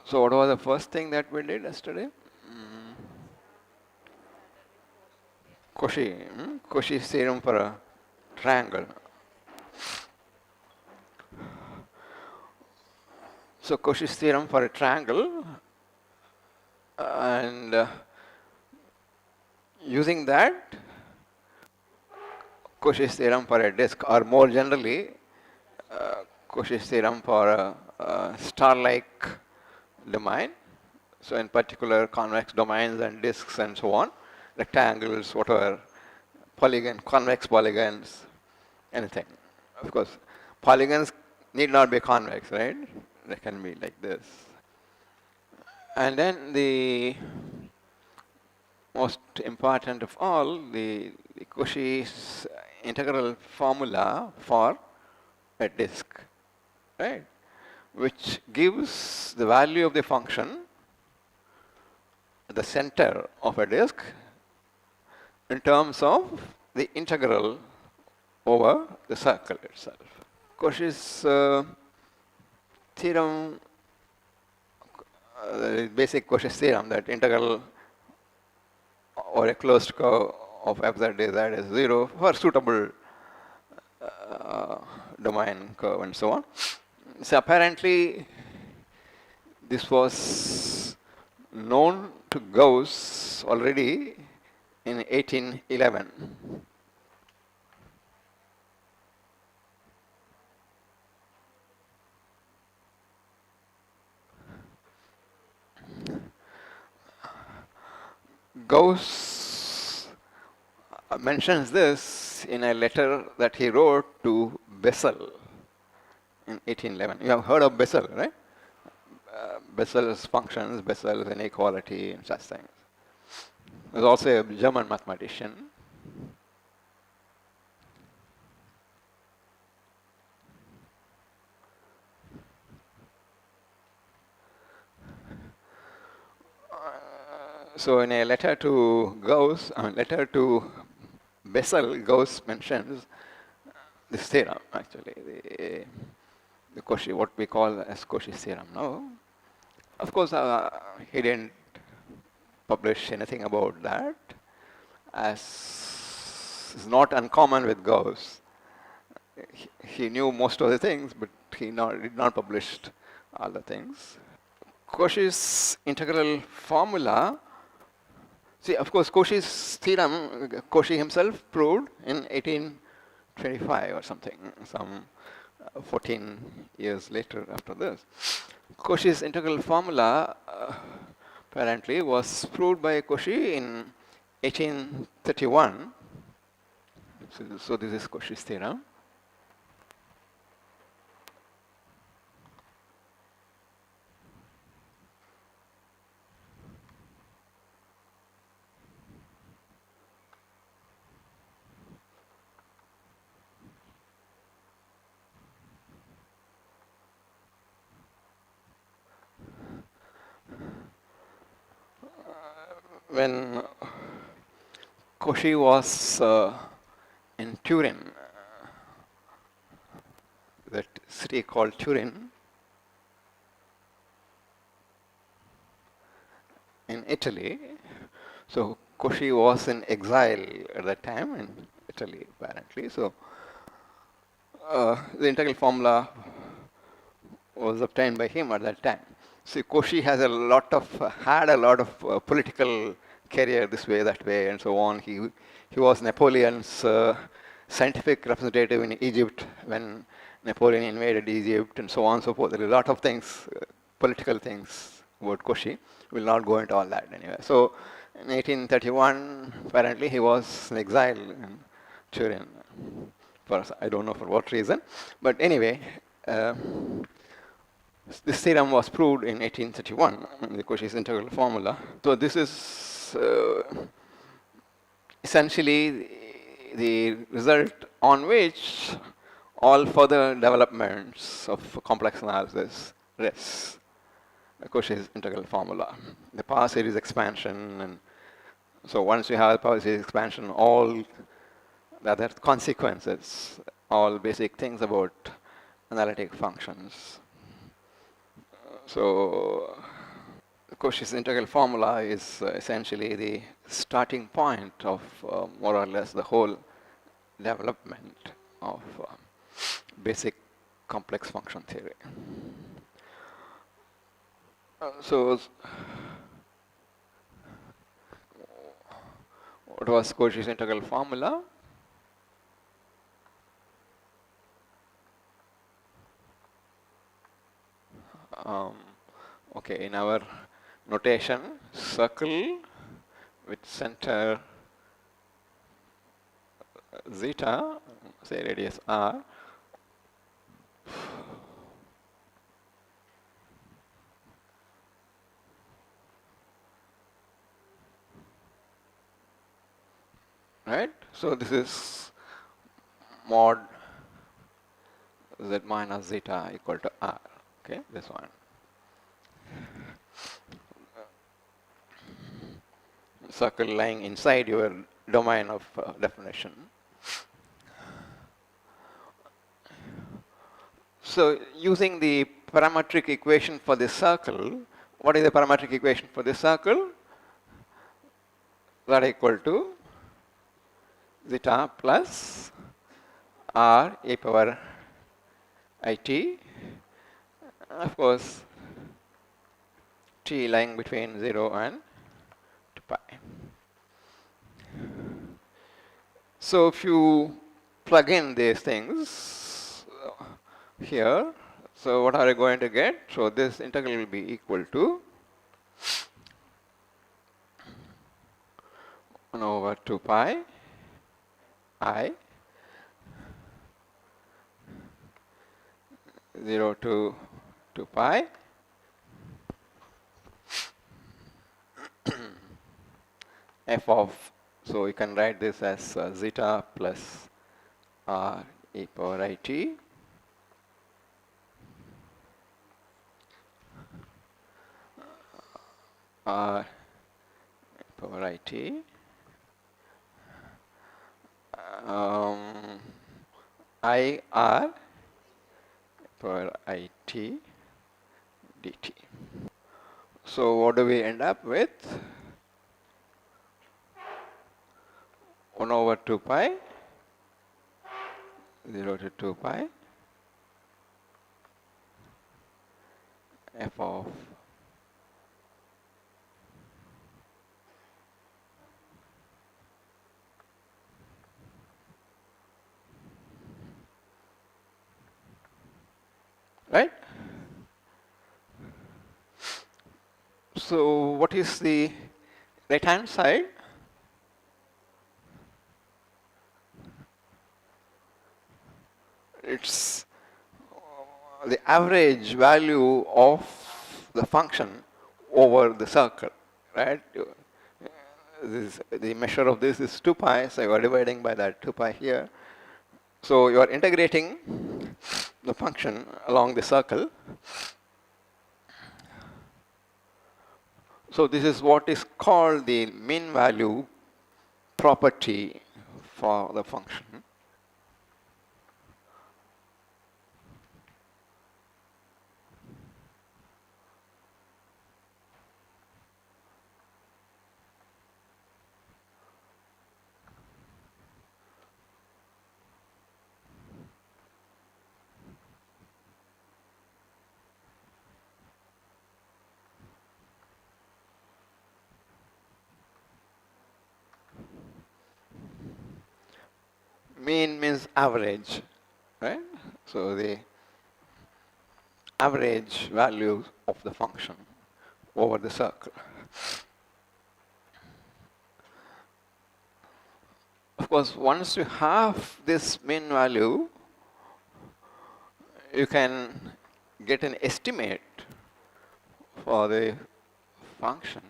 So what was the first thing that we did yesterday? Cauchy's theorem for a triangle. So Cauchy's theorem for a triangle, and using that, Cauchy's theorem for a disk, or more generally, Cauchy's theorem for a star-like domain. So in particular, convex domains and disks and so on, rectangles, whatever, convex polygons, anything. Of course, polygons need not be convex, right? They can be like this. And then the most important of all, the Cauchy's integral formula for a disk, right? Which gives the value of the function at the center of a disk in terms of the integral over the circle itself. Cauchy's theorem, basic Cauchy's theorem that integral over a closed curve of f z dz is 0 for suitable domain curve and so on. So apparently this was known to Gauss already in 1811. Gauss mentions this in a letter that he wrote to Bessel in 1811. You have heard of Bessel, right? Bessel's functions, Bessel's inequality, and such things. He was also a German mathematician. So in a letter to Gauss, letter to Bessel, Gauss mentions this theorem, actually, the Cauchy, what we call as Cauchy's theorem now. Of course, he didn't publish anything about that, as is not uncommon with Gauss. He knew most of the things, but he did not publish all the things. Cauchy's integral formula. See, of course, Cauchy's theorem, Cauchy himself proved in 1825 or something, some 14 years later after this. Cauchy's integral formula apparently was proved by Cauchy in 1831. So this is Cauchy's theorem. When Cauchy was in Turin, that city called Turin, in Italy. So Cauchy was in exile at that time in Italy, apparently. So the integral formula was obtained by him at that time. See, Cauchy has had a lot of political career this way, that way, and so on. He was Napoleon's scientific representative in Egypt when Napoleon invaded Egypt, and so on and so forth. There are a lot of things, political things about Cauchy. We'll not go into all that anyway. So in 1831, apparently he was in exile in Turin. I don't know for what reason, but anyway. This theorem was proved in 1831, the Cauchy's integral formula. So this is essentially the result on which all further developments of complex analysis rests. The Cauchy's integral formula, the power series expansion, and so once you have the power series expansion, all the other consequences, all basic things about analytic functions. So Cauchy's integral formula is essentially the starting point of more or less the whole development of basic complex function theory. So, what was Cauchy's integral formula? Okay, in our notation, circle with center zeta, say radius r, right? So this is mod z minus zeta equal to r. Okay, this one. Circle lying inside your domain of definition. So using the parametric equation for this circle, what is the parametric equation for this circle? That equal to zeta plus r e power it. Of course, t lying between 0 and 2 pi. So if you plug in these things here, so what are you going to get? So this integral will be equal to 1 over 2 pi I 0 to 2 pi f of, so you can write this as zeta plus r e power it r e power it I r power it dt. So what do we end up with? 1 over 2 pi 0 to 2 pi f of right. So what is the right hand side? It's the average value of the function over the circle, right? The measure of this is 2 pi, so you are dividing by that 2 pi here. So you are integrating the function along the circle. So this is what is called the mean value property for the function. Mean means average, right? So the average value of the function over the circle. Of course, once you have this mean value, you can get an estimate for the function.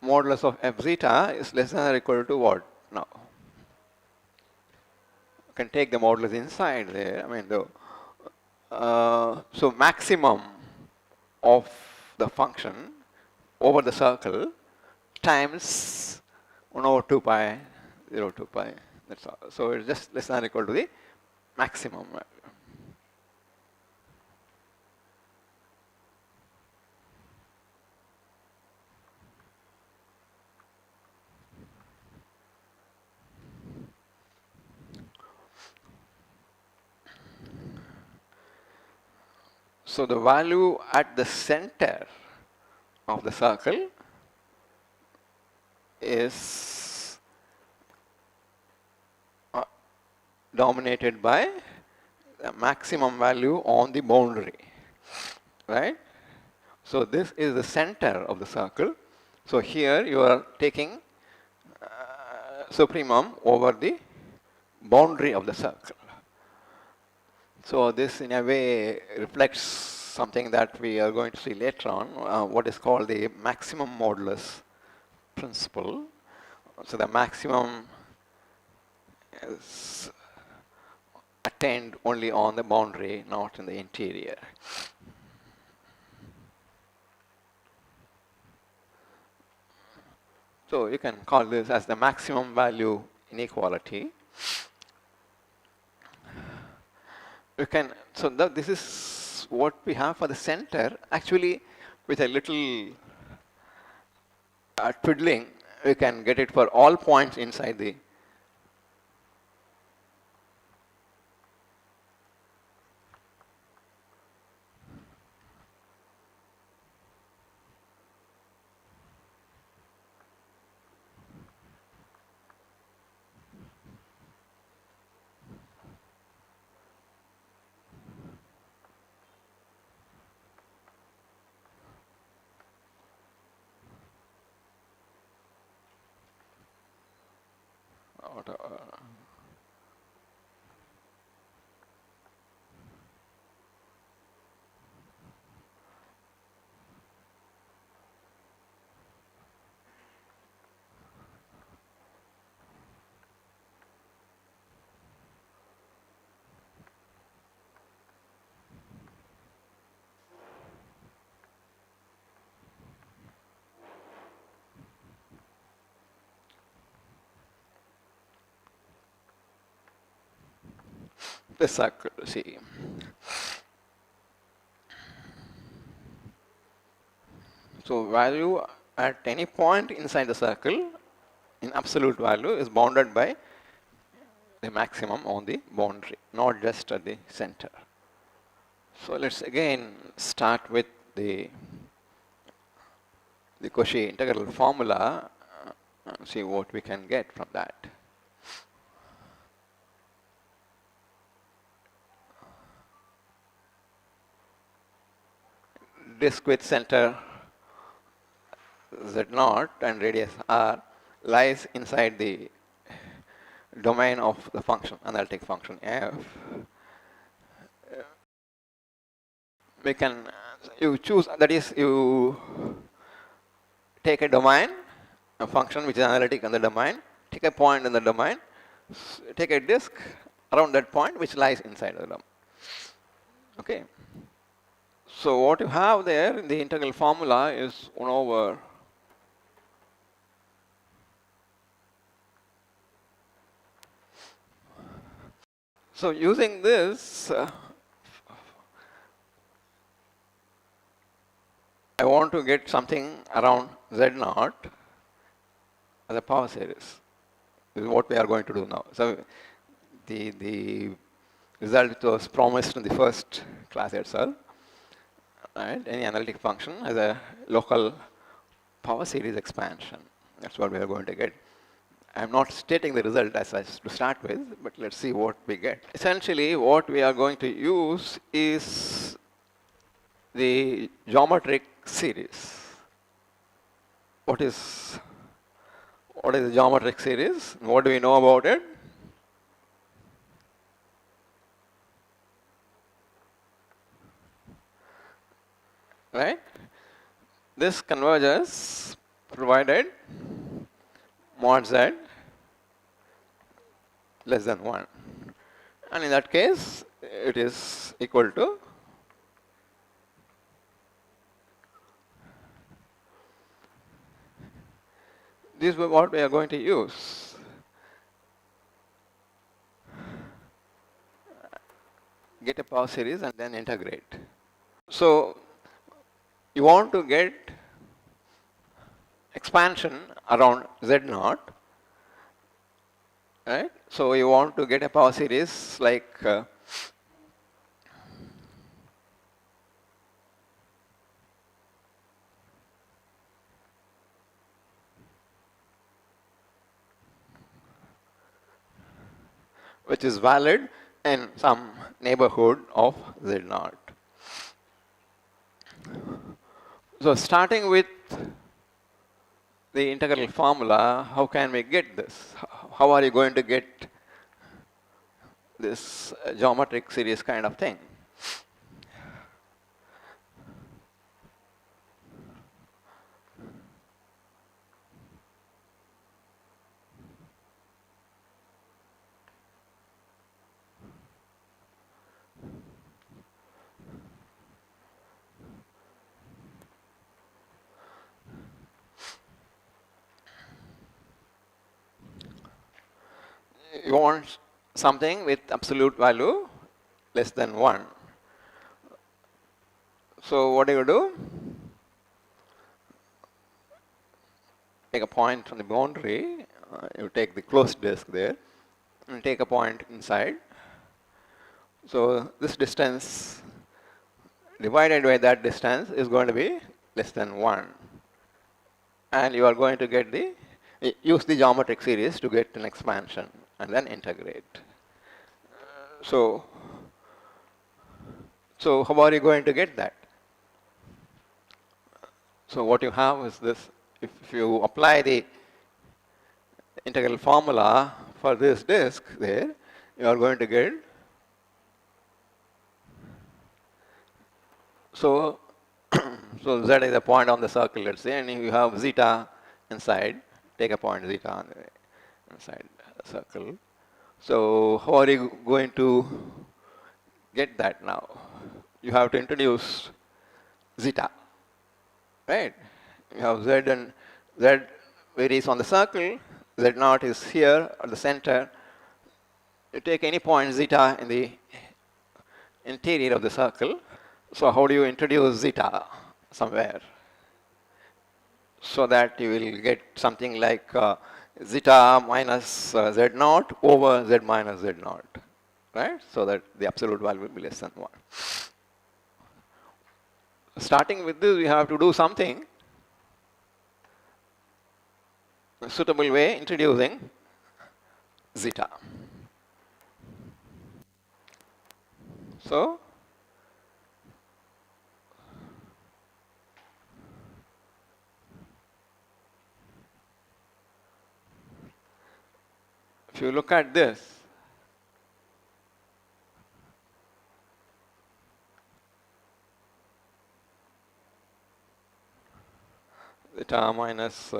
Modulus of f zeta is less than or equal to what now? You can take the modulus inside there. I mean, so maximum of the function over the circle times 1 over 2 pi, 0 2 pi. That's all. So it's just less than or equal to the maximum value. So the value at the center of the circle is dominated by the maximum value on the boundary, right? So this is the center of the circle. So here you are taking supremum over the boundary of the circle. So this in a way reflects something that we are going to see later on, what is called the maximum modulus principle. So the maximum is attained only on the boundary, not in the interior. So you can call this as the maximum value inequality. You can, so this is what we have for the center. Actually, with a little twiddling, we can get it for all points inside the circle. See. So value at any point inside the circle in absolute value is bounded by the maximum on the boundary, not just at the center. So let's again start with the Cauchy integral formula, and see what we can get from that. Disk with center Z0 and radius R lies inside the domain of the function, analytic function f. We can, you choose, that is, you take a domain, a function which is analytic on the domain, take a point in the domain, take a disk around that point which lies inside the domain. Okay. So what you have there in the integral formula is 1 over so using this, I want to get something around Z0 as a power series. This is what we are going to do now. So the result was promised in the first class itself. Right? Any analytic function has a local power series expansion. That's what we are going to get. I'm not stating the result as such to start with, but let's see what we get. Essentially, what we are going to use is the geometric series. What is the geometric series? What do we know about it? Right? This converges provided mod z less than 1. And in that case, it is equal to This is what we are going to use. Get a power series and then integrate. So you want to get expansion around Z naught, right? So you want to get a power series like which is valid in some neighborhood of Z naught. So starting with the integral formula, how can we get this? How are you going to get this geometric series kind of thing? You want something with absolute value less than 1. So what do? Take a point from the boundary, you take the closed disk there, and take a point inside. So this distance divided by that distance is going to be less than 1. And you are going to get use the geometric series to get an expansion and then integrate. So how are you going to get that? So what you have is this. If you apply the integral formula for this disk there, you are going to get. So so Z is a point on the circle, let's say, and you have zeta inside. Take a point zeta on the inside the circle. So how are you going to get that now? You have to introduce zeta, right? You have Z and Z varies on the circle. Z naught is here at the center. You take any point zeta in the interior of the circle. So how do you introduce zeta somewhere? So that you will get something like zeta minus Z naught over Z minus Z naught, right? So that the absolute value will be less than 1. Starting with this, we have to do something a suitable way, introducing zeta. So if you look at this, zeta minus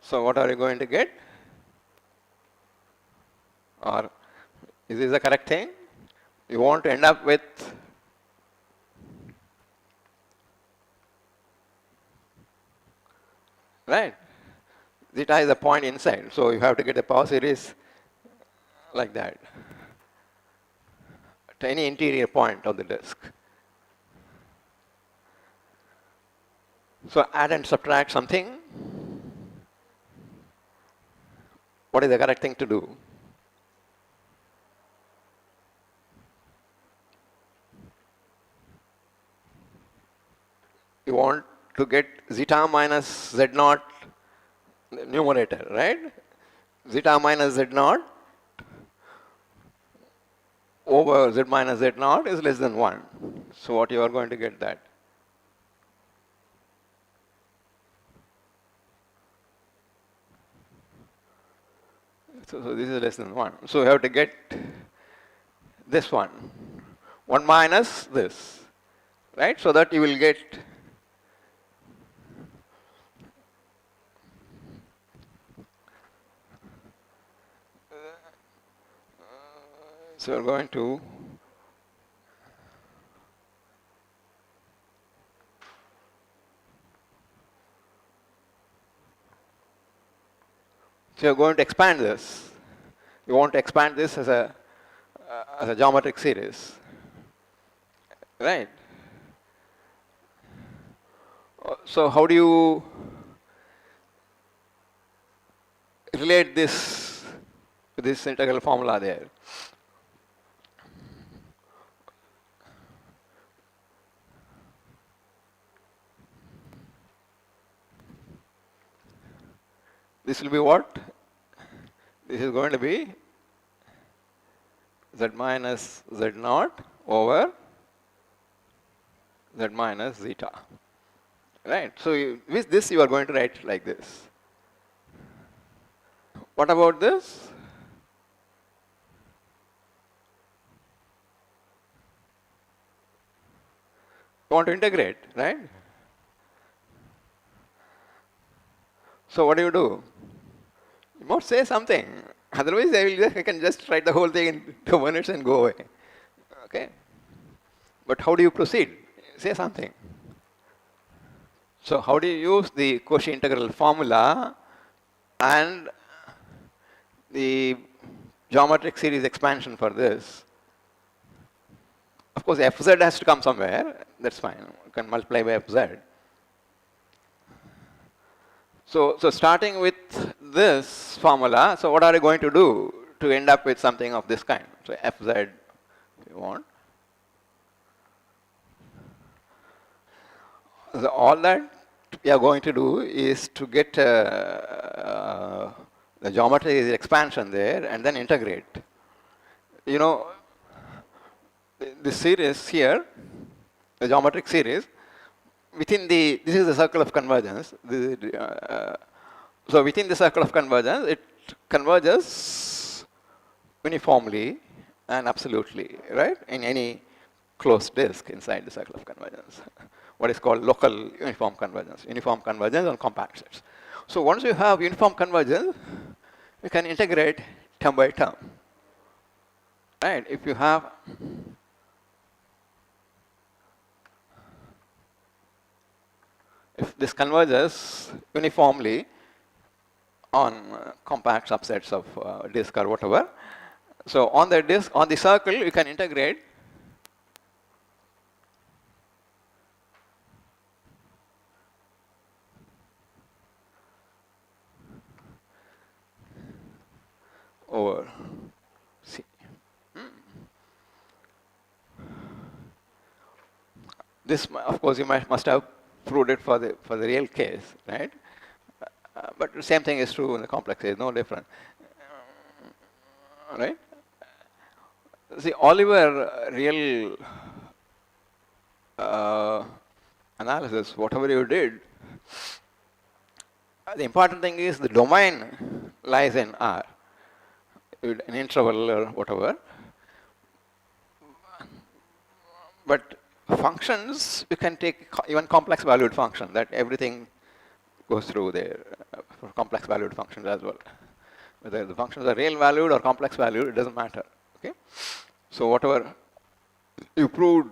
so what are you going to get? Or is this the correct thing? You want to end up with right? Zeta is a point inside, so you have to get a power series like that to any interior point of the disk. So add and subtract something. What is the correct thing to do? You want to get zeta minus Z naught numerator, right? Zeta minus Z naught over Z minus Z naught is less than 1. So what you are going to get that? So this is less than 1. So you have to get this one. 1 minus this, right? So that you will get so you're going to So you're going to expand this. You want to expand this as a geometric series, right? So how do you relate this to this integral formula there? This will be what? This is going to be z minus z naught over z minus zeta. Right? So with this you are going to write like this. What about this? You want to integrate, right? So what do? You must say something. Otherwise I can just write the whole thing in 2 minutes and go away. Okay? But how do you proceed? Say something. So how do you use the Cauchy integral formula and the geometric series expansion for this? Of course, fz has to come somewhere. That's fine. You can multiply by fz. So starting with this formula, so what are you going to do to end up with something of this kind? So fz, if you want. So all that we are going to do is to get the geometry expansion there and then integrate. You know, this series here, the geometric series, within this is the circle of convergence. So within the circle of convergence, it converges uniformly and absolutely, right? In any closed disk inside the circle of convergence. What is called local uniform convergence on compact sets. So once you have uniform convergence, you can integrate term by term. Right? If you have if this converges uniformly on compact subsets of disk or whatever, so on the disk, on the circle, you can integrate over C. This, of course, you must have proved it for the real case, right? But the same thing is true in the complex case, no different. Right? See, Oliver real analysis, whatever you did, the important thing is the domain lies in R, an interval or whatever. But functions, you can take even complex valued function, that everything goes through there for complex valued functions as well. Whether the functions are real valued or complex valued, it doesn't matter. Okay? So whatever you proved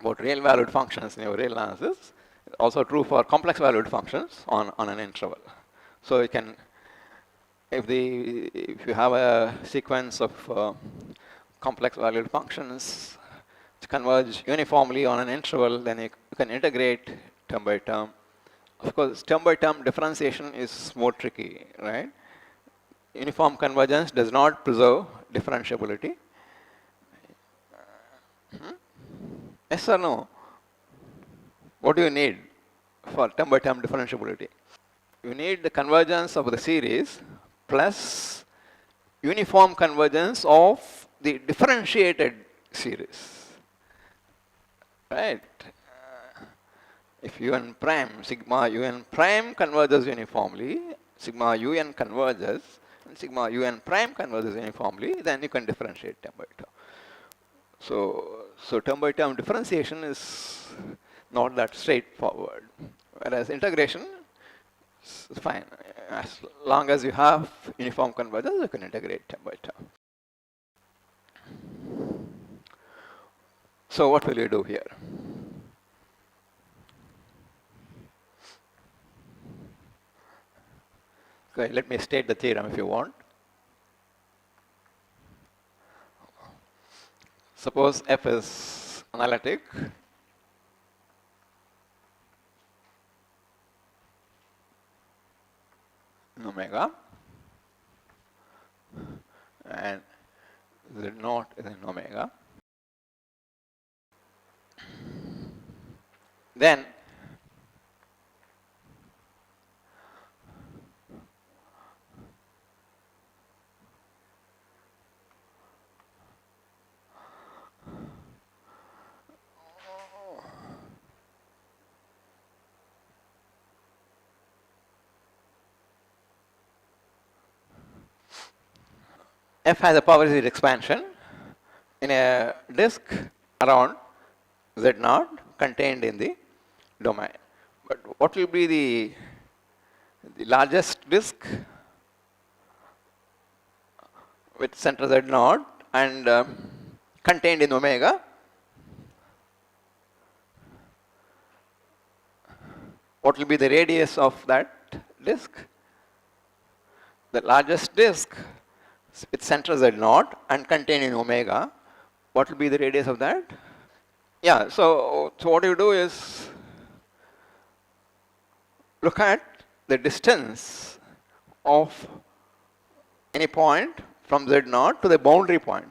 about real valued functions in your real analysis, also true for complex valued functions on an interval. So you can, if you have a sequence of complex valued functions to converge uniformly on an interval, then you can integrate term by term. Of course, term by term differentiation is more tricky, right? Uniform convergence does not preserve differentiability. Yes or no? What do you need for term by term differentiability? You need the convergence of the series plus uniform convergence of the differentiated series. Right? If un prime, sigma un prime converges uniformly, sigma un converges, and sigma un prime converges uniformly, then you can differentiate term by term. So term by term differentiation is not that straightforward. Whereas integration is fine. As long as you have uniform convergence, you can integrate term by term. So what will you do here? Okay, let me state the theorem if you want. Suppose f is analytic in omega and z naught is in omega. Then f has a power series expansion in a disk around z naught contained in the domain. But what will be the largest disk with center z naught and contained in omega? What will be the radius of that disk? The largest disk with center z naught and contained in omega, what will be the radius of that? Yeah, so what you do is look at the distance of any point from z naught to the boundary point.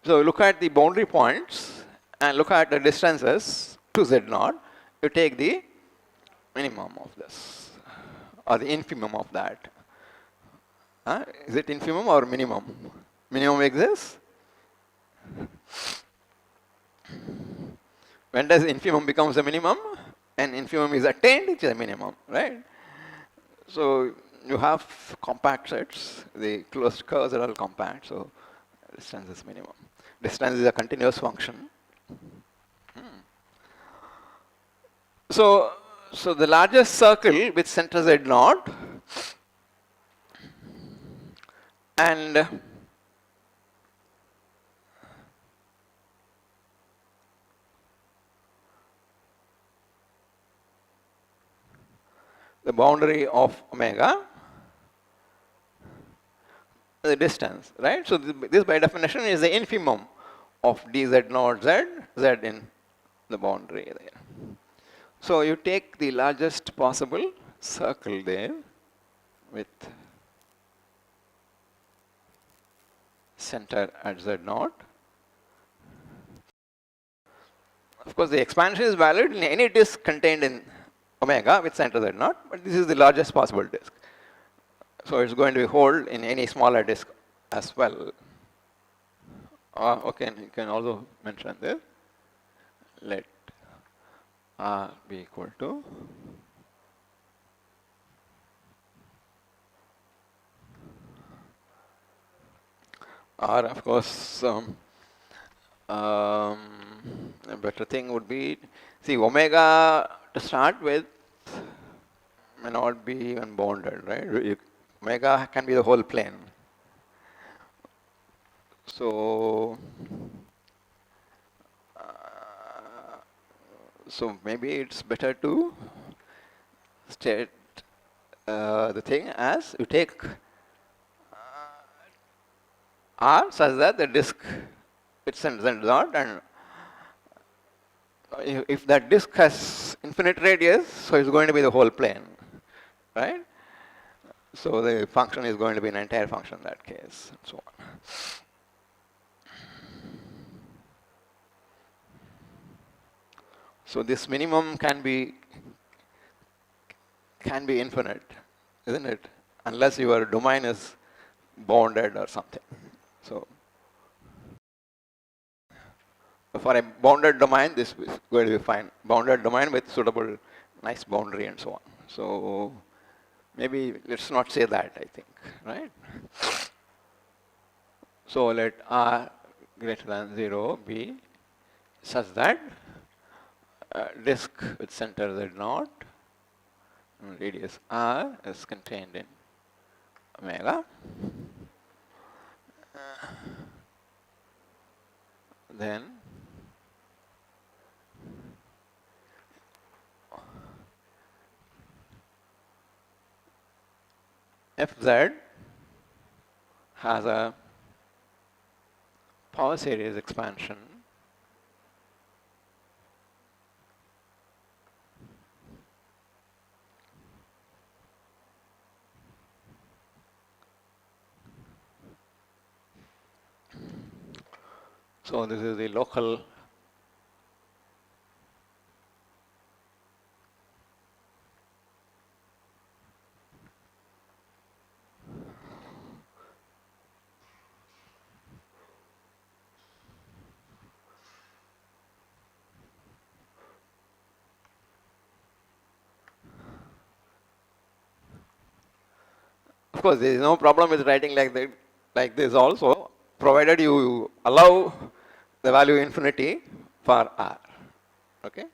So look at the boundary points and look at the distances to z naught. You take the minimum of this or the infimum of that. Is it infimum or minimum? Minimum exists? When does infimum becomes a minimum? When infimum is attained, it is a minimum, right? So you have compact sets. The closed curves are all compact, so distance is minimum. Distance is a continuous function. So the largest circle with center z naught and the boundary of omega, the distance, right? So this by definition is the infimum of dz naught z, z in the boundary there. So you take the largest possible circle there with center at z naught. Of course, the expansion is valid in any disk contained in omega with center z naught, but this is the largest possible disk. So it's going to be hold in any smaller disk as well. Okay, you can also mention this. Let R be equal to R, of course, a better thing would be, see, omega to start with may not be even bounded, right? Omega can be the whole plane. So, so maybe it's better to state the thing as you take R such that the disk it sends out, and if that disk has infinite radius, so it's going to be the whole plane, right? So the function is going to be an entire function in that case, and so on. So this minimum can be infinite, isn't it? Unless your domain is bounded or something. So for a bounded domain, this is going to be fine. Bounded domain with suitable, nice boundary and so on. So maybe let's not say that, I think, right? So let R greater than 0 be such that disk with center z naught and radius R is contained in omega. Then fz has a power series expansion so this is the local of course there is no problem with writing like this also provided you allow the value infinity for r. Okay.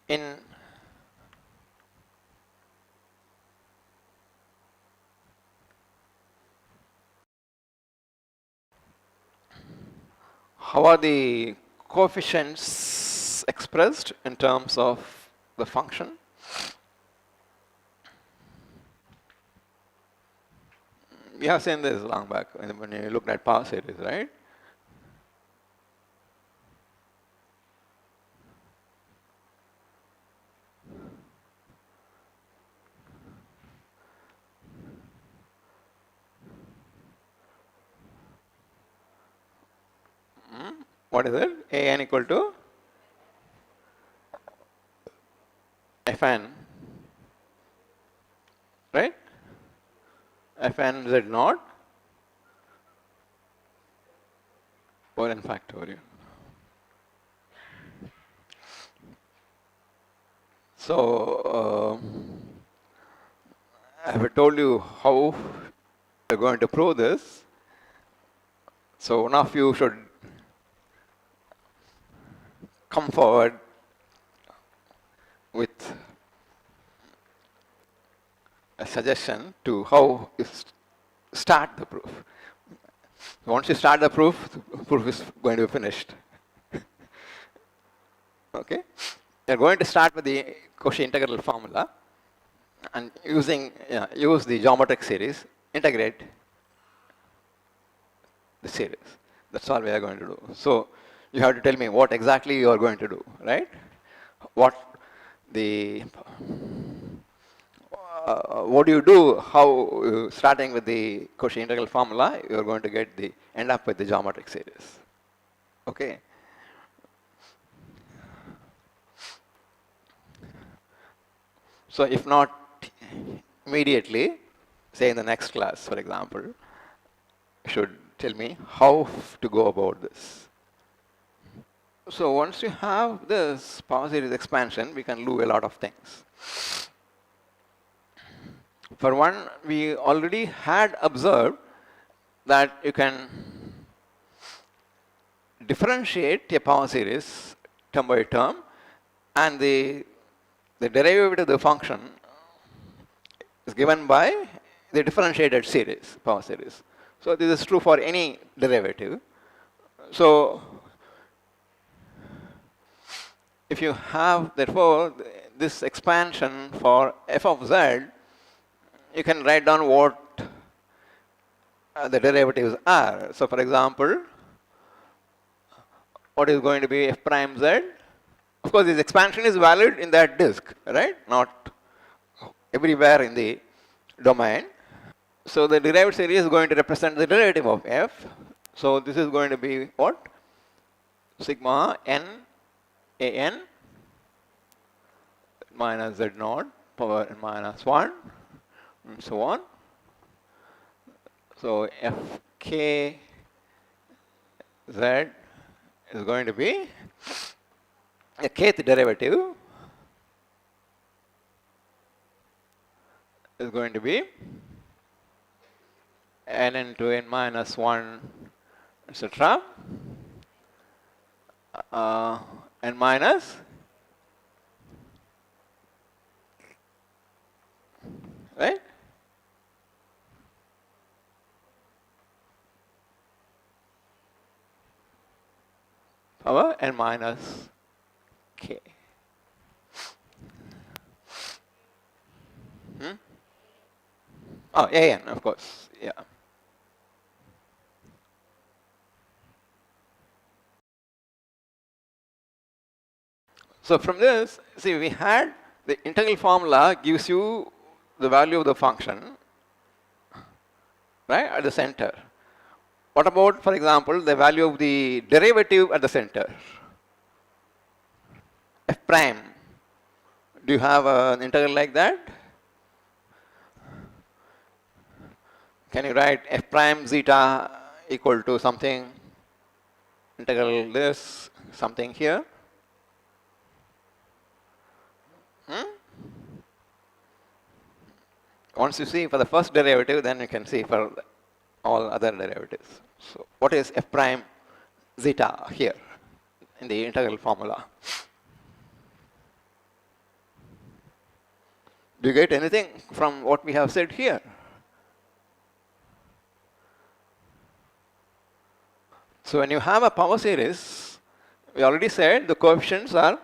In how are the coefficients expressed in terms of the function? We have seen this long back when you looked at power series, right? What is it? An equal to Fn, right? Fn z naught or n factorial. So I have told you how we're going to prove this. So one of you should come forward with a suggestion to how you start the proof. Once you start the proof is going to be finished. Okay? You're going to start with the Cauchy integral formula and use the geometric series, integrate the series. That's all we are going to do. So you have to tell me what exactly you are going to do, right? What the what do you do? How starting with the Cauchy integral formula, you are going to end up with the geometric series. Okay. So if not immediately, say in the next class, for example, you should tell me how to go about this. So once you have this power series expansion, we can do a lot of things. For one, we already had observed that you can differentiate a power series term by term, and the derivative of the function is given by the differentiated series, power series. So this is true for any derivative. So if you have, therefore, this expansion for f of z, you can write down what the derivatives are. So for example, what is going to be f prime z? Of course, this expansion is valid in that disk, right? Not everywhere in the domain. So the derived series is going to represent the derivative of f. So this is going to be what? Sigma n a n minus z naught power n minus 1 and so on. So fk z is going to be the kth derivative is going to be n into n minus 1, etc. N minus right? Power n minus k. Hmm? Oh, an, of course, yeah. So from this, see, we had the integral formula gives you the value of the function, right, at the center. What about, for example, the value of the derivative at the center? F prime. Do you have an integral like that? Can you write f prime zeta equal to something, integral this, something here? Hmm? Once you see for the first derivative, then you can see for all other derivatives. So what is f prime zeta here in the integral formula? Do you get anything from what we have said here? So when you have a power series, we already said the coefficients are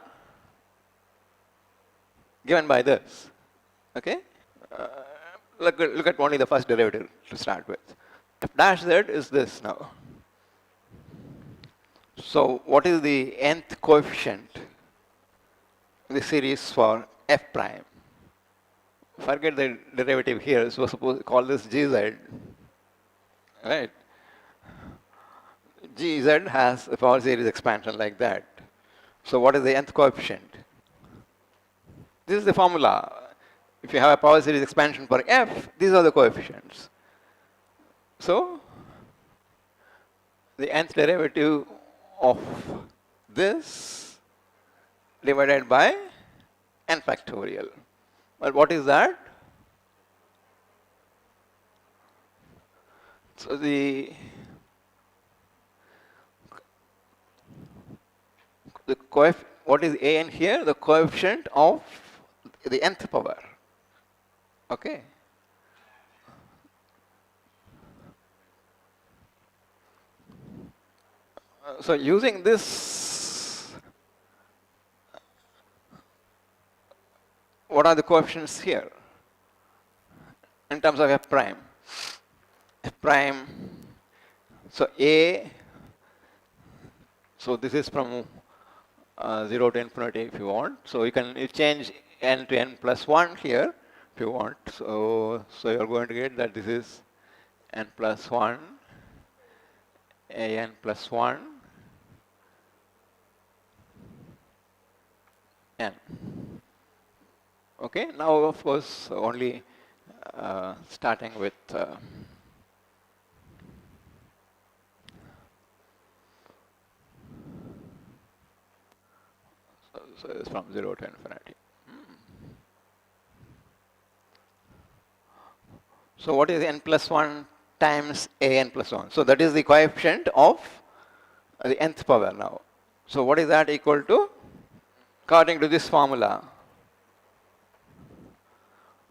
given by this. Okay? Uh, look at only the first derivative to start with. F dash z is this now. So what is the nth coefficient in the series for f prime? Forget the derivative here, so suppose call this gz. Right? Gz has a power series expansion like that. So what is the nth coefficient? This is the formula. If you have a power series expansion for f, these are the coefficients. So the nth derivative of this divided by n factorial. Well, what is that? So what is an here? The coefficient of the nth power. Okay. So using this, what are the coefficients here in terms of f prime? F prime, so a, so this is from 0 to infinity if you want. So you change n to n plus 1 here if you want. So you're going to get that this is n plus 1, an plus 1, n. Okay, now of course only starting with so it's from 0 to infinity. So what is n plus 1 times an plus 1? So that is the coefficient of the nth power now. So what is that equal to? According to this formula.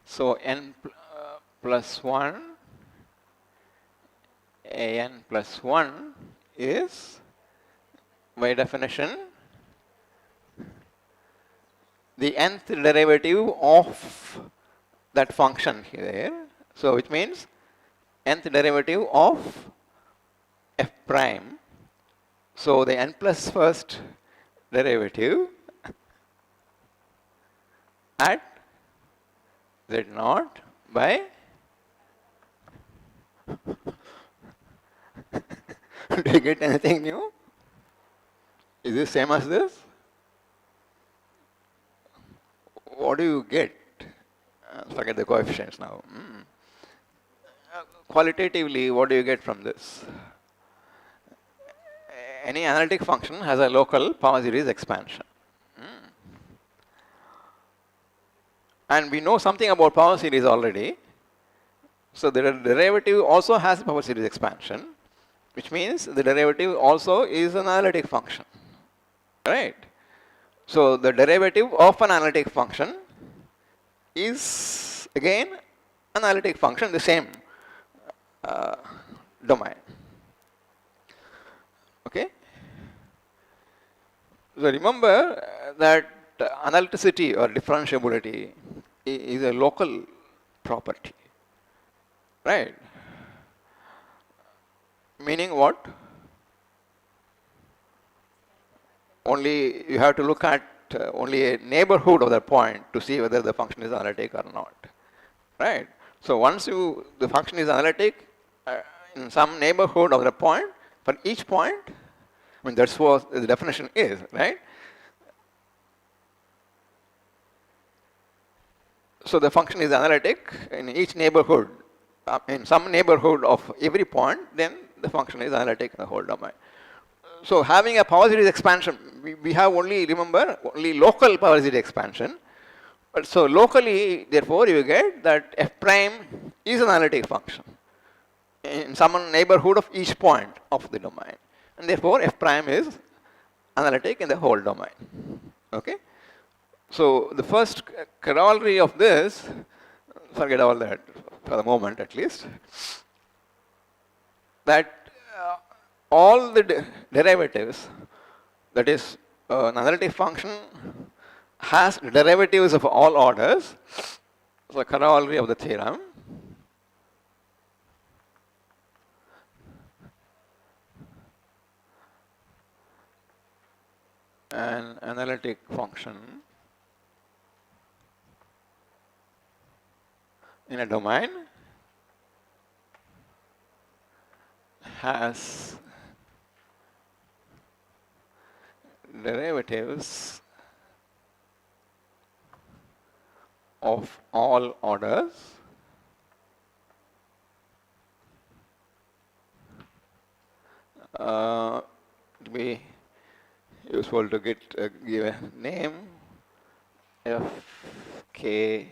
So n plus 1 an plus 1 is, by definition, the nth derivative of that function here. So which means nth derivative of f prime. So the n plus first derivative at z naught by do you get anything new? Is this same as this? What do you get? Forget the coefficients now. Qualitatively, what do you get from this? Any analytic function has a local power series expansion. And we know something about power series already. So the derivative also has power series expansion, which means the derivative also is an analytic function. Right? So the derivative of an analytic function is again analytic function in the same domain. Okay? So remember that analyticity or differentiability is a local property, right? Meaning what? Only you have to look at only a neighborhood of that point to see whether the function is analytic or not, right? So once the function is analytic in some neighborhood of the point, for each point, I mean that's what the definition is, right? So the function is analytic in each neighborhood, in some neighborhood of every point, then the function is analytic in the whole domain. So having a power series expansion, we have only, remember, only local power series expansion. But so locally, therefore, you get that f prime is an analytic function in some neighborhood of each point of the domain. And therefore, f prime is analytic in the whole domain. Okay? So the first corollary of this, forget all that for the moment at least, that all the derivatives, that is an analytic function has derivatives of all orders, so the corollary of the theorem. An analytic function in a domain has derivatives of all orders it would be useful to give a name f k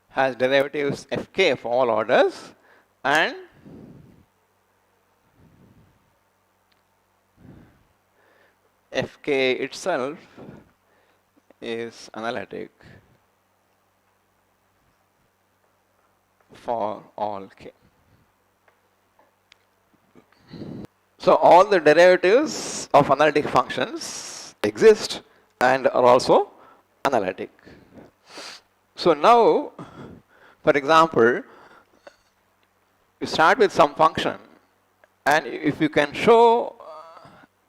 has derivatives fk of all orders and fk itself is analytic for all k. So all the derivatives of analytic functions exist and are also analytic. So now, for example, you start with some function, and if you can show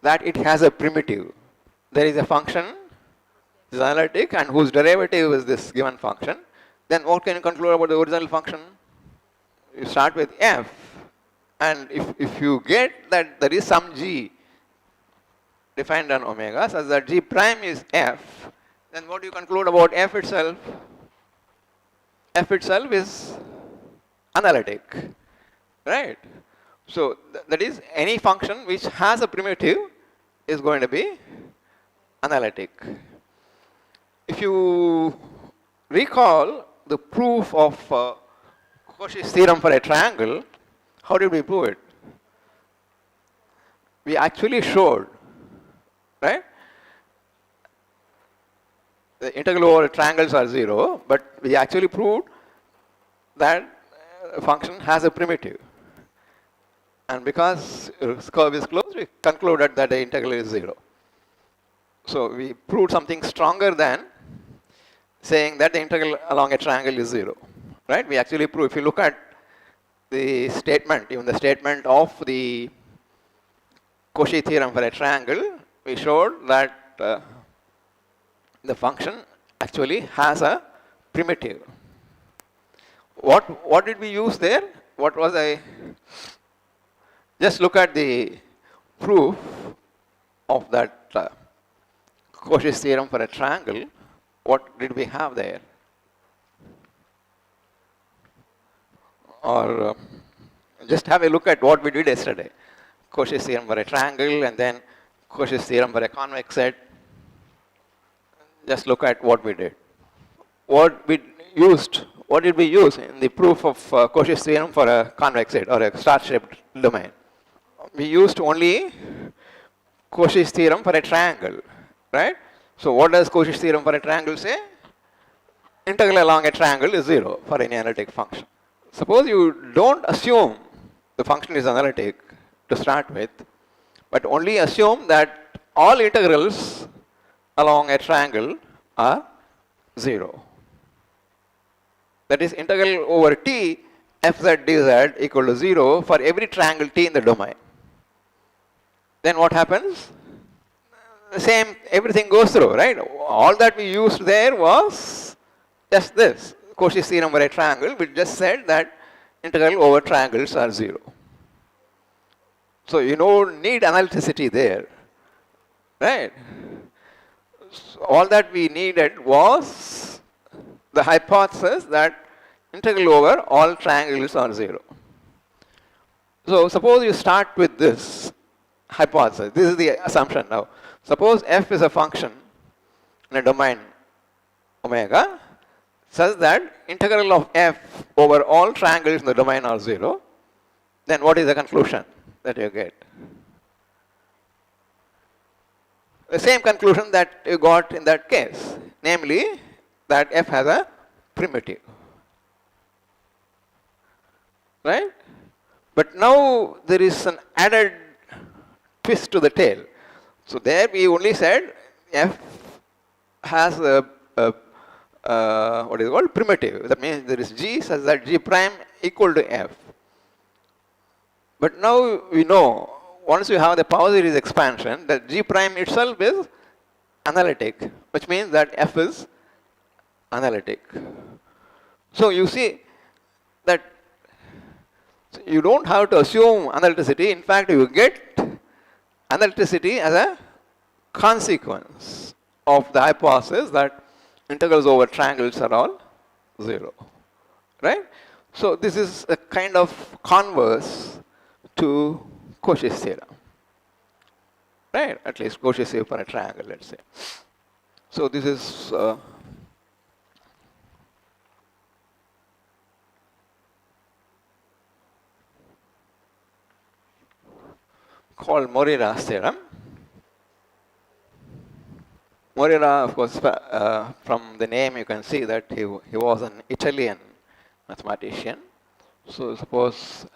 that it has a primitive, there is a function is analytic and whose derivative is this given function, then what can you conclude about the original function? You start with f, and if you get that there is some g defined on omega such that g prime is f, then what do you conclude about f itself? F itself is analytic, right? So that is any function which has a primitive is going to be analytic. If you recall the proof of Cauchy's theorem for a triangle, how did we prove it? We actually showed, right? The integral over triangles are 0, but we actually proved that a function has a primitive. And because its curve is closed, we concluded that the integral is 0. So we proved something stronger than saying that the integral along a triangle is 0. Right? We actually prove, if you look at the statement, even the statement of the Cauchy theorem for a triangle, we showed that the function actually has a primitive. What did we use there? What was just look at the proof of that Cauchy's theorem for a triangle. What did we have there? Or just have a look at what we did yesterday. Cauchy's theorem for a triangle and then Cauchy's theorem for a convex set. Just look at what we did. What did we use in the proof of Cauchy's theorem for a convex set or a star-shaped domain? We used only Cauchy's theorem for a triangle, right? So what does Cauchy's theorem for a triangle say? Integral along a triangle is 0 for any analytic function. Suppose you don't assume the function is analytic to start with, but only assume that all integrals along a triangle are 0. That is integral over t fz dz equal to 0 for every triangle t in the domain. Then what happens? The same, everything goes through, right? All that we used there was just this. Cauchy's theorem for a triangle, we just said that integral over triangles are 0. So you don't need analyticity there, right? So all that we needed was the hypothesis that integral over all triangles are 0. So suppose you start with this hypothesis. This is the assumption now. Suppose f is a function in a domain omega such that integral of f over all triangles in the domain are 0. Then what is the conclusion that you get? The same conclusion that you got in that case, namely that f has a primitive. Right? But now there is an added twist to the tale. So there we only said f has a what is called primitive. That means there is g such that g prime equal to f. But now we know, once you have the power series expansion, that g prime itself is analytic, which means that f is analytic. So you see that you don't have to assume analyticity. In fact, you get analyticity as a consequence of the hypothesis that integrals over triangles are all 0. Right? So this is a kind of converse to Cauchy's theorem. Right? At least Cauchy's theorem for a triangle, let's say. So this is called Morera's theorem. Morera, of course, from the name you can see that he was an Italian mathematician. So suppose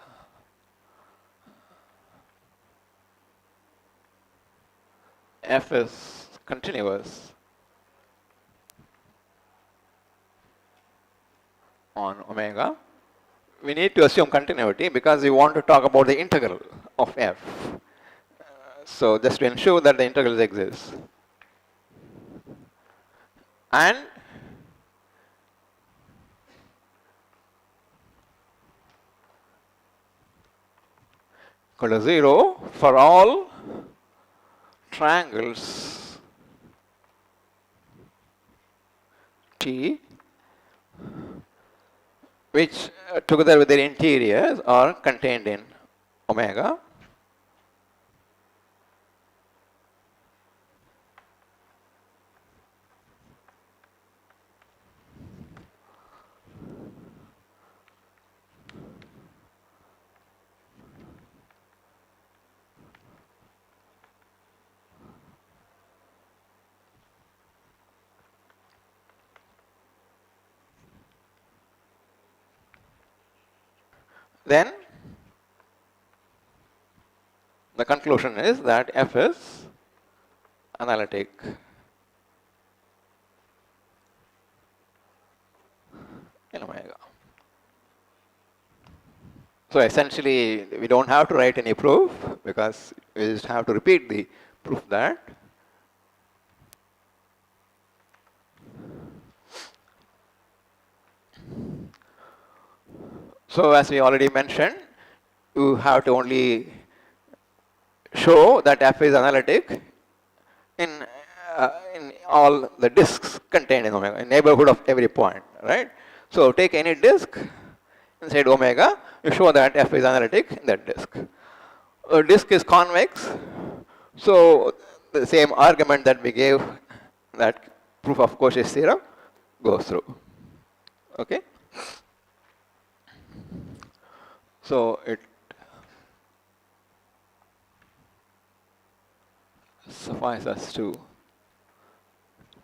f is continuous on omega, we need to assume continuity because we want to talk about the integral of f. So just to ensure that the integrals exist. And equal to 0 for all triangles T which together with their interiors are contained in omega. Then the conclusion is that f is analytic in omega. So essentially, we don't have to write any proof because we just have to repeat the proof that so as we already mentioned, you have to only show that f is analytic in all the disks contained in omega, in neighborhood of every point, right? So take any disk inside omega, you show that f is analytic in that disk. A disk is convex, so the same argument that we gave, that proof of Cauchy's theorem, goes through. Okay? So it suffices us to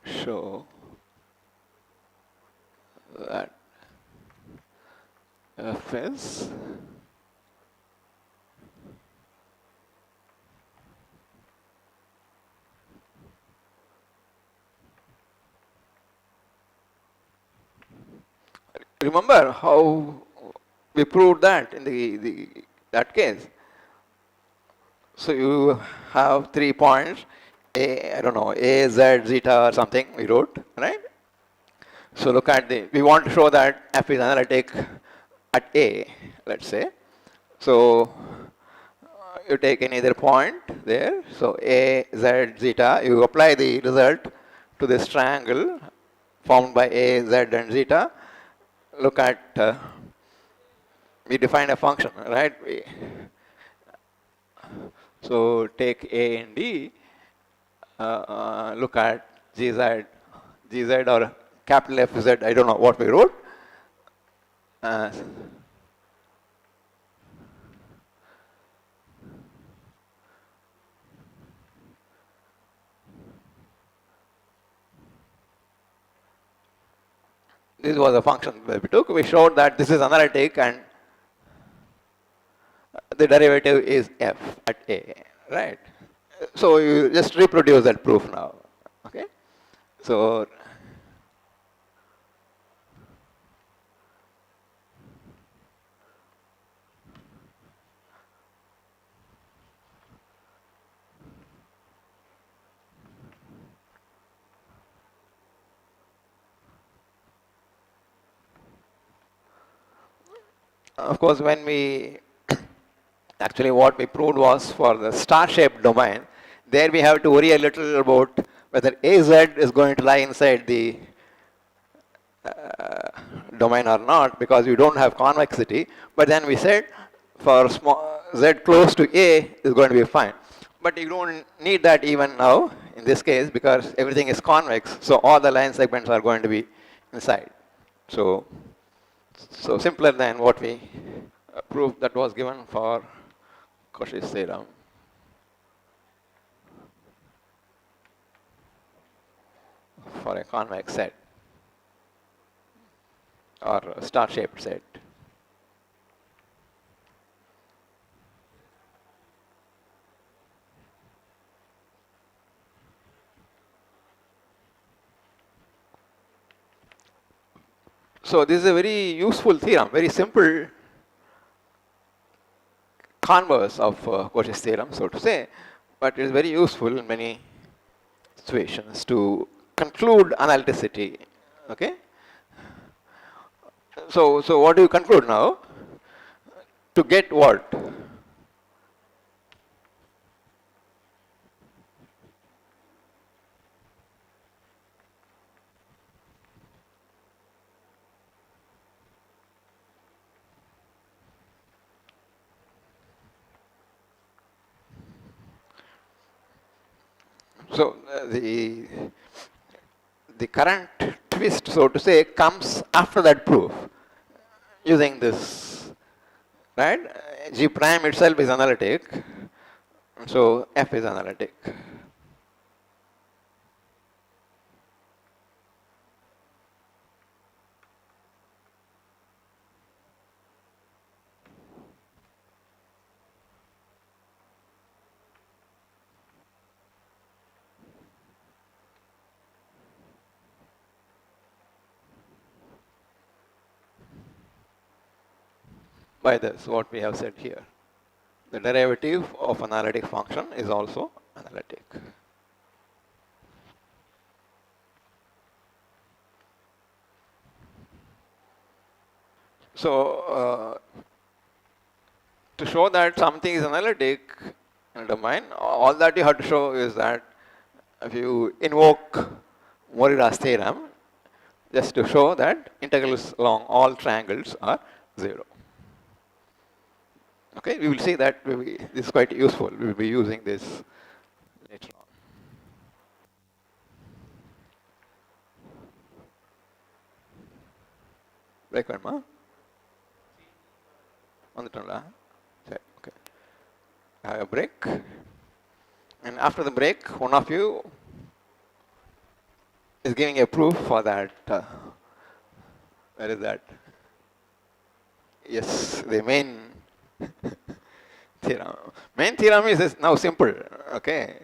show that f is remember how we proved that in that case. So you have 3 points, I don't know, A, Z, zeta or something we wrote, right? So look at we want to show that f is analytic at A, let's say. So you take any other point there. So A, Z, zeta, you apply the result to this triangle formed by A, Z and zeta. Look at, we define a function, right? So take A and D, look at GZ or capital F Z, I don't know what we wrote. Uh, this was a function that we took. We showed that this is analytic and the derivative is f at A, right? So you just reproduce that proof now, okay? So of course, when we actually what we proved was for the star-shaped domain, there we have to worry a little about whether AZ is going to lie inside the domain or not because you don't have convexity. But then we said for small Z close to A is going to be fine. But you don't need that even now in this case because everything is convex. So all the line segments are going to be inside. So simpler than what we proved that was given for Cauchy's theorem for a convex set or a star-shaped set. So this is a very useful theorem, very simple converse of Cauchy's theorem, so to say, but it is very useful in many situations to conclude analyticity. Okay. So what do you conclude now? To get what? So the current twist, so to say, comes after that proof using this, right? G prime itself is analytic, so F is analytic. By this, what we have said here. The derivative of an analytic function is also analytic. So, to show that something is analytic in a domain, all that you have to show is that if you invoke Morira's theorem, just to show that integrals along all triangles are 0. Okay, we will see that this is quite useful. We will be using this later on. Break one more. On the turn, okay. Have a break. And after the break, one of you is giving a proof for that. Where is that? Yes, the main theorem. Main theorem is now simple. Okay.